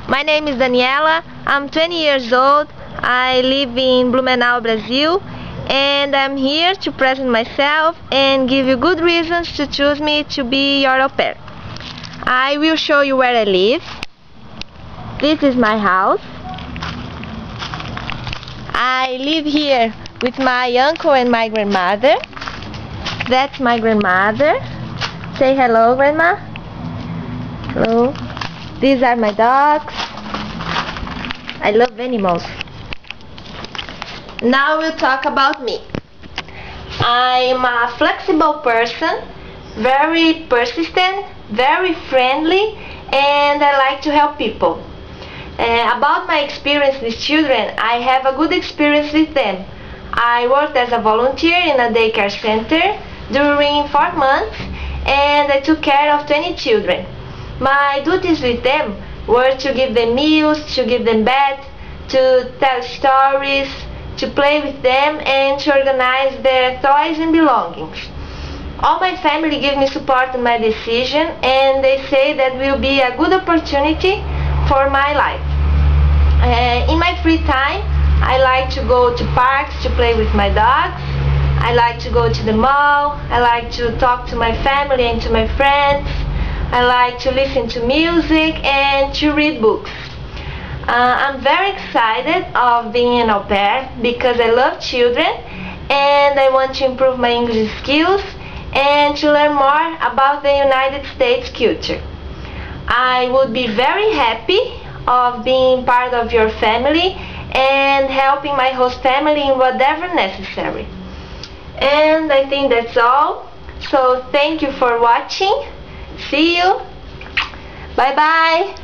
My name is Daniela. I'm 20 years old. I live in Blumenau, Brazil, and I'm here to present myself and give you good reasons to choose me to be your au pair. I will show you where I live. This is my house. I live here with my uncle and my grandmother. That's my grandmother. Say hello, Grandma. Hello. These are my dogs. I love animals. Now we'll talk about me. I'm a flexible person, very persistent, very friendly, and I like to help people. About my experience with children, I have a good experience with them. I worked as a volunteer in a daycare center during 4 months, and I took care of 20 children. My duties with them were to give them meals, to give them beds, to tell stories, to play with them, and to organize their toys and belongings. All my family gave me support in my decision, and they say that will be a good opportunity for my life. In my free time, I like to go to parks to play with my dogs. I like to go to the mall. I like to talk to my family and to my friends. I like to listen to music and to read books. I'm very excited of being an au pair because I love children and I want to improve my English skills and to learn more about the United States culture. I would be very happy of being part of your family and helping my host family in whatever necessary. And I think that's all. So thank you for watching. See you. Bye bye.